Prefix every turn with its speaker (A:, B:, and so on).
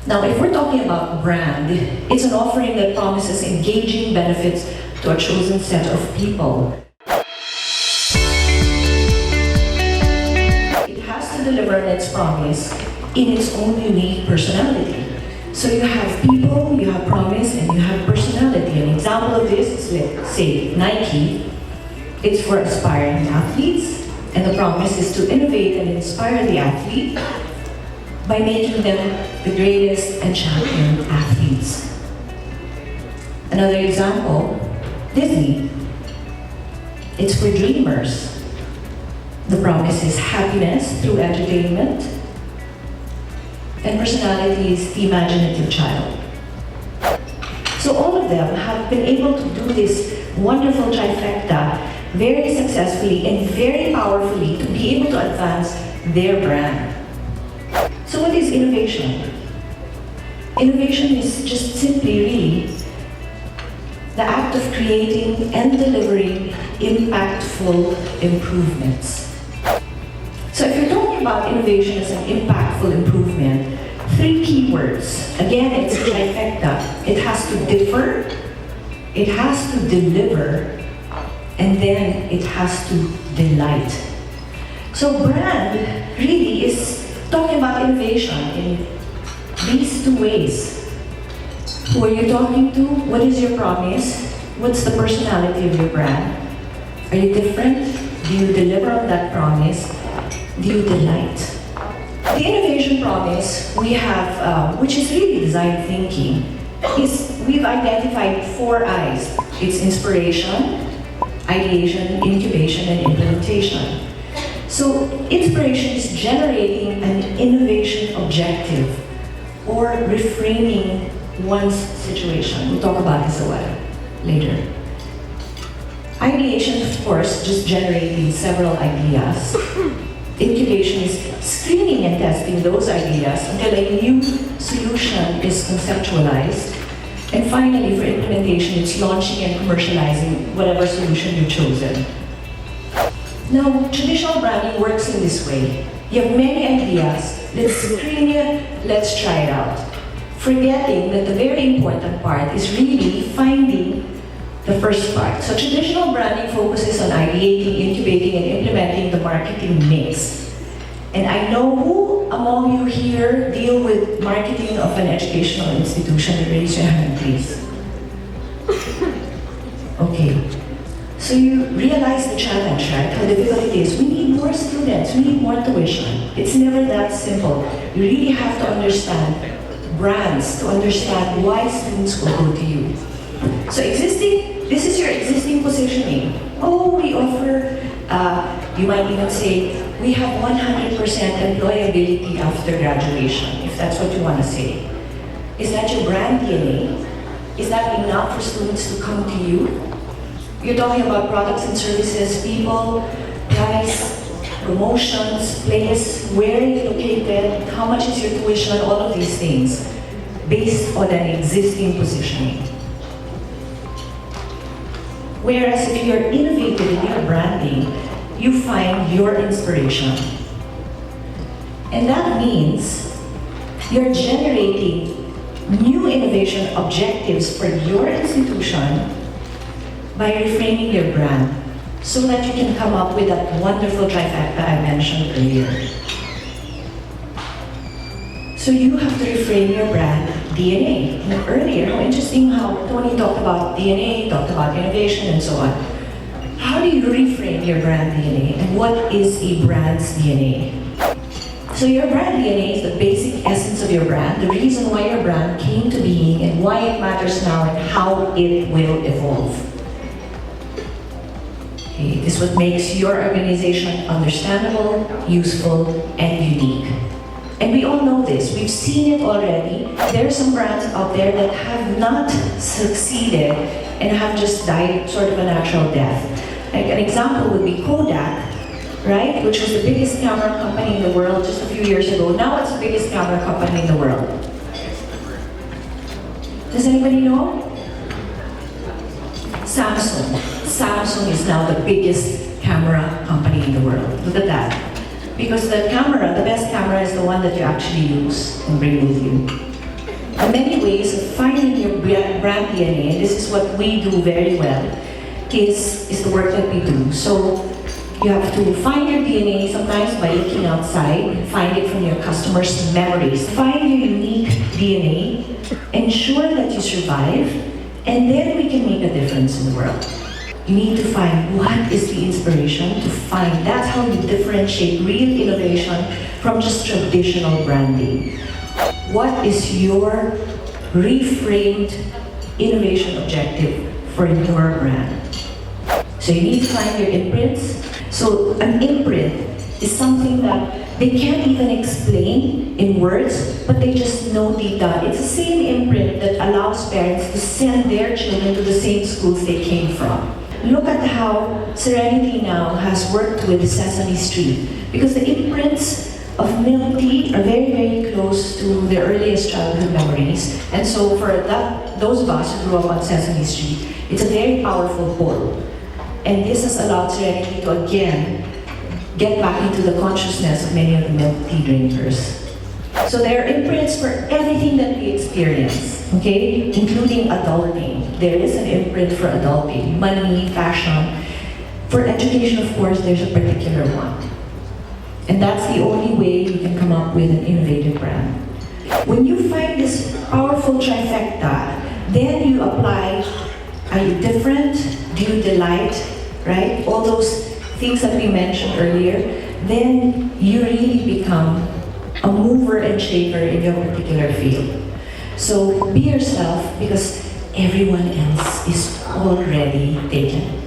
A: Now, if we're talking about brand, it's an offering that promises engaging benefits to a chosen set of people. It has to deliver on its promise in its own unique personality. So you have people, you have promise, and you have personality. An example of this is, let's say, Nike. It's for aspiring athletes, and the promise is to innovate and inspire the athlete by making them the greatest and champion athletes. Another example, Disney. It's for dreamers. The promise is happiness through entertainment, and personality is the imaginative child. So all of them have been able to do this wonderful trifecta very successfully and very powerfully to be able to advance their brand. So what is innovation? Innovation is just simply really the act of creating and delivering impactful improvements. So if you're talking about innovation as an impactful improvement, 3 key words. Again, it's a trifecta. It has to differ, it has to deliver, and then it has to delight. So brand really is talking about innovation in these 2 ways. Who are you talking to? What is your promise? What's the personality of your brand? Are you different? Do you deliver on that promise? Do you delight? The innovation promise we have, which is really design thinking, is we've identified 4 I's. It's inspiration, ideation, incubation, and implementation. So inspiration is generating an innovation objective or reframing one's situation. We'll talk about this a while later. Ideation, of course, just generating several ideas. Incubation is screening and testing those ideas until a new solution is conceptualized. And finally, for implementation, it's launching and commercializing whatever solution you've chosen. Now, traditional branding works in this way. You have many ideas, let's screen it, let's try it out. Forgetting that the very important part is really finding the first part. So traditional branding focuses on ideating, incubating, and implementing the marketing mix. And I know who among you here deal with marketing of an educational institution. Raise your hand, please. Okay. So you realize the challenge, right? How difficult it is. We need more students, we need more tuition. It's never that simple. You really have to understand brands to understand why students will go to you. So this is your existing positioning. Oh, we offer, you might even say, we have 100% employability after graduation, if that's what you want to say. Is that your brand DNA? Is that enough for students to come to you? You're talking about products and services, people, price, promotions, place, where you're located, how much is your tuition, all of these things, based on an existing positioning. Whereas if you're innovative in your branding, you find your inspiration. And that means you're generating new innovation objectives for your institution by reframing your brand so that you can come up with that wonderful trifecta I mentioned earlier. So you have to reframe your brand DNA. And earlier, how interesting how Tony talked about DNA, talked about innovation, and so on. How do you reframe your brand DNA, and what is a brand's DNA? So your brand DNA is the basic essence of your brand, the reason why your brand came to being and why it matters now and how it will evolve. Okay, this is what makes your organization understandable, useful, and unique. And we all know this. We've seen it already. There are some brands out there that have not succeeded and have just died sort of a natural death. Like an example would be Kodak, right? Which was the biggest camera company in the world just a few years ago. Now it's the biggest camera company in the world. Does anybody know? Samsung. Samsung is now the biggest camera company in the world. Look at that. Because the camera, the best camera is the one that you actually use and bring with you. ways of finding your brand DNA, and this is what we do very well, is the work that we do. So you have to find your DNA sometimes by looking outside, find it from your customers' memories. Find your unique DNA, ensure that you survive, and then we can make a difference in the world. You need to find what is the inspiration to find. That's how you differentiate real innovation from just traditional branding. What is your reframed innovation objective for your brand? So you need to find your imprints. So an imprint is something that they can't even explain in words, but they just know deep down. It's the same imprint that allows parents to send their children to the same schools they came from. Look at how Serenity now has worked with Sesame Street, because the imprints of milk tea are very, very close to their earliest childhood memories. And so for those of us who grew up on Sesame Street, it's a very powerful pull. And this has allowed Serenity to again get back into the consciousness of many of the milk tea drinkers. So there are imprints for everything that we experience, okay? Including adulting. There is an imprint for adulting, money, fashion. For education, of course, there's a particular one. And that's the only way you can come up with an innovative brand. When you find this powerful trifecta, then you apply, are you different? Do you delight? Right? All those things that we mentioned earlier, then you really become a mover and shaker in your particular field. So be yourself, because everyone else is already taken.